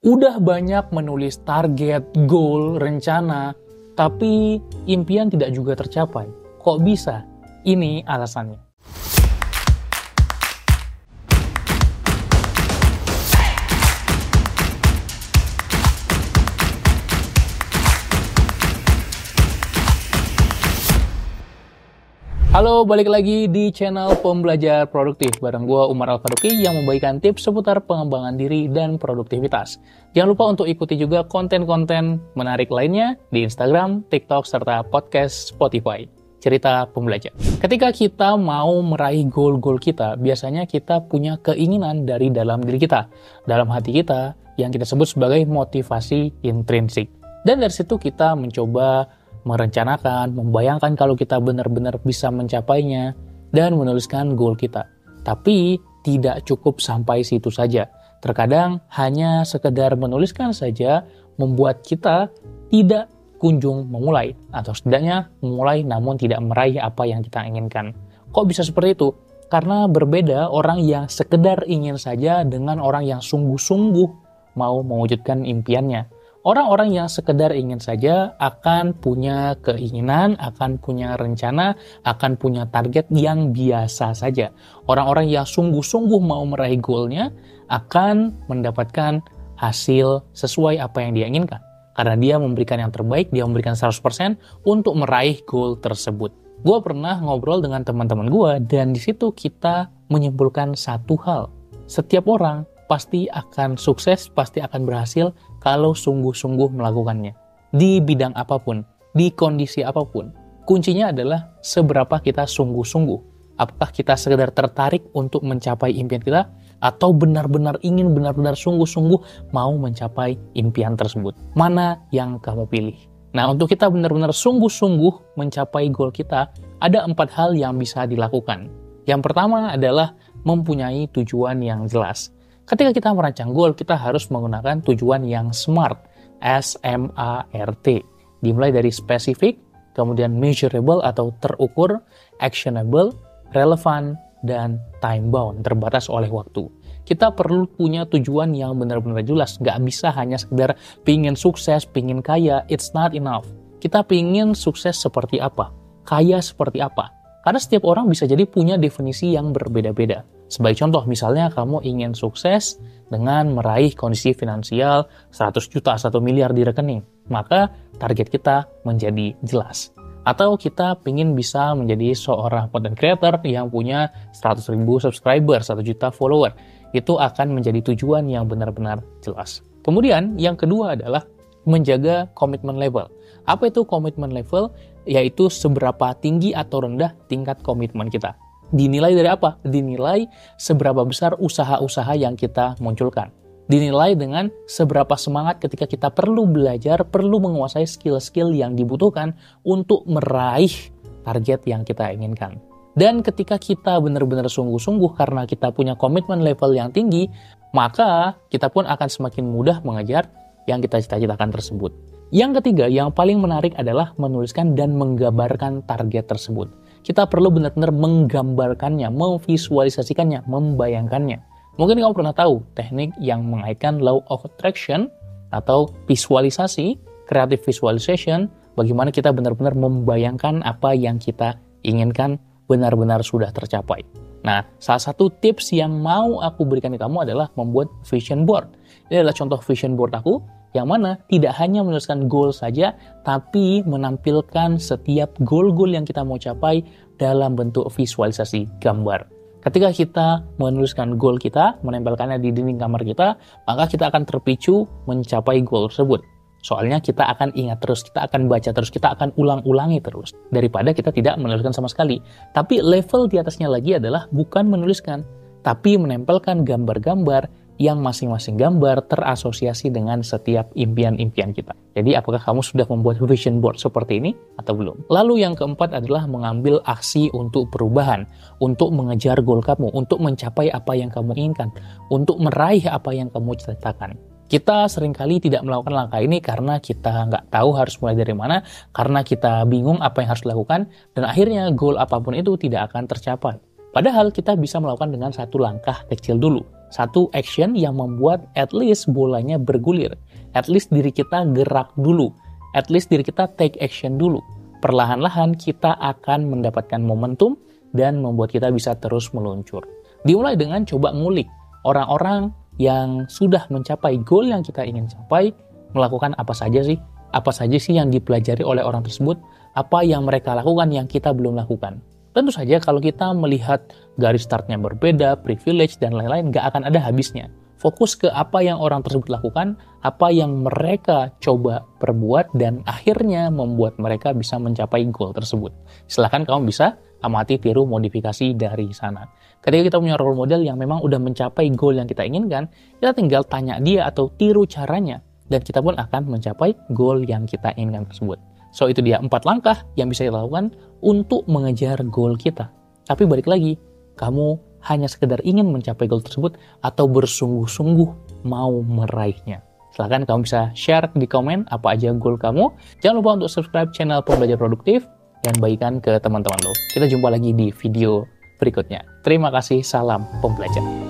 Udah banyak menulis target, goal, rencana, tapi impian tidak juga tercapai. Kok bisa? Ini alasannya. Halo, balik lagi di channel Pembelajar Produktif bareng gue Umar Al-Faruqi yang membagikan tips seputar pengembangan diri dan produktivitas. Jangan lupa untuk ikuti juga konten-konten menarik lainnya di Instagram, TikTok, serta podcast Spotify. Cerita Pembelajar. Ketika kita mau meraih goal-goal kita, biasanya kita punya keinginan dari dalam diri kita, dalam hati kita, yang kita sebut sebagai motivasi intrinsik. Dan dari situ kita mencoba merencanakan, membayangkan kalau kita benar-benar bisa mencapainya, dan menuliskan goal kita. Tapi tidak cukup sampai situ saja. Terkadang hanya sekedar menuliskan saja membuat kita tidak kunjung memulai, atau setidaknya memulai namun tidak meraih apa yang kita inginkan. Kok bisa seperti itu? Karena berbeda orang yang sekedar ingin saja dengan orang yang sungguh-sungguh mau mewujudkan impiannya. Orang-orang yang sekedar ingin saja akan punya keinginan, akan punya rencana, akan punya target yang biasa saja. Orang-orang yang sungguh-sungguh mau meraih goalnya akan mendapatkan hasil sesuai apa yang dia inginkan. Karena dia memberikan yang terbaik, dia memberikan 100% untuk meraih goal tersebut. Gue pernah ngobrol dengan teman-teman gue dan di situ kita menyimpulkan satu hal. Setiap orang pasti akan sukses, pasti akan berhasil kalau sungguh-sungguh melakukannya. Di bidang apapun, di kondisi apapun. Kuncinya adalah seberapa kita sungguh-sungguh. Apakah kita sekedar tertarik untuk mencapai impian kita, atau benar-benar ingin, benar-benar sungguh-sungguh mau mencapai impian tersebut. Mana yang kamu pilih? Nah, untuk kita benar-benar sungguh-sungguh mencapai goal kita, ada 4 hal yang bisa dilakukan. Yang pertama adalah mempunyai tujuan yang jelas. Ketika kita merancang goal, kita harus menggunakan tujuan yang SMART, S-M-A-R-T. Dimulai dari spesifik, kemudian measurable atau terukur, actionable, relevant, dan time bound, terbatas oleh waktu. Kita perlu punya tujuan yang benar-benar jelas. Nggak bisa hanya sekedar pingin sukses, pingin kaya, it's not enough. Kita pingin sukses seperti apa, kaya seperti apa. Karena setiap orang bisa jadi punya definisi yang berbeda-beda. Sebagai contoh, misalnya kamu ingin sukses dengan meraih kondisi finansial 100 juta, 1 miliar di rekening. Maka target kita menjadi jelas. Atau kita ingin bisa menjadi seorang content creator yang punya 100.000 subscriber, 1 juta follower. Itu akan menjadi tujuan yang benar-benar jelas. Kemudian yang kedua adalah menjaga komitmen level. Apa itu komitmen level? Yaitu seberapa tinggi atau rendah tingkat komitmen kita. Dinilai dari apa? Dinilai seberapa besar usaha-usaha yang kita munculkan. Dinilai dengan seberapa semangat ketika kita perlu belajar, perlu menguasai skill-skill yang dibutuhkan untuk meraih target yang kita inginkan. Dan ketika kita benar-benar sungguh-sungguh karena kita punya komitmen level yang tinggi, maka kita pun akan semakin mudah mengejar yang kita cita-citakan tersebut. Yang ketiga, yang paling menarik adalah menuliskan dan menggambarkan target tersebut. Kita perlu benar-benar menggambarkannya, memvisualisasikannya, membayangkannya. Mungkin kamu pernah tahu teknik yang mengaitkan law of attraction atau visualisasi, creative visualization, bagaimana kita benar-benar membayangkan apa yang kita inginkan benar-benar sudah tercapai. Nah, salah satu tips yang mau aku berikan ke kamu adalah membuat vision board. Ini adalah contoh vision board aku, yang mana tidak hanya menuliskan goal saja, tapi menampilkan setiap goal-goal yang kita mau capai dalam bentuk visualisasi gambar. Ketika kita menuliskan goal kita, menempelkannya di dinding kamar kita, maka kita akan terpicu mencapai goal tersebut. Soalnya kita akan ingat terus, kita akan baca terus, kita akan ulang-ulangi terus. Daripada kita tidak menuliskan sama sekali. Tapi level di atasnya lagi adalah bukan menuliskan, tapi menempelkan gambar-gambar yang masing-masing gambar terasosiasi dengan setiap impian-impian kita. Jadi apakah kamu sudah membuat vision board seperti ini atau belum? Lalu yang keempat adalah mengambil aksi untuk perubahan, untuk mengejar goal kamu, untuk mencapai apa yang kamu inginkan, untuk meraih apa yang kamu cita-citakan. Kita seringkali tidak melakukan langkah ini karena kita nggak tahu harus mulai dari mana, karena kita bingung apa yang harus dilakukan, dan akhirnya goal apapun itu tidak akan tercapai. Padahal kita bisa melakukan dengan satu langkah kecil dulu. Satu action yang membuat at least bolanya bergulir. At least diri kita gerak dulu. At least diri kita take action dulu. Perlahan-lahan kita akan mendapatkan momentum dan membuat kita bisa terus meluncur. Dimulai dengan coba ngulik orang-orang yang sudah mencapai goal yang kita ingin capai, melakukan apa saja sih? Apa saja sih yang dipelajari oleh orang tersebut? Apa yang mereka lakukan yang kita belum lakukan? Tentu saja kalau kita melihat garis startnya berbeda, privilege, dan lain-lain, nggak akan ada habisnya. Fokus ke apa yang orang tersebut lakukan, apa yang mereka coba perbuat, dan akhirnya membuat mereka bisa mencapai goal tersebut. Silahkan kamu bisa amati, tiru, modifikasi dari sana. Ketika kita punya role model yang memang udah mencapai goal yang kita inginkan, kita tinggal tanya dia atau tiru caranya, dan kita pun akan mencapai goal yang kita inginkan tersebut. So, itu dia 4 langkah yang bisa kita lakukan untuk mengejar goal kita. Tapi balik lagi, kamu hanya sekedar ingin mencapai goal tersebut atau bersungguh-sungguh mau meraihnya. Silahkan kamu bisa share di komen apa aja goal kamu. Jangan lupa untuk subscribe channel Pembelajar Produktif dan bagikan ke teman-teman lo. Kita jumpa lagi di video berikutnya. Terima kasih, salam pembelajar.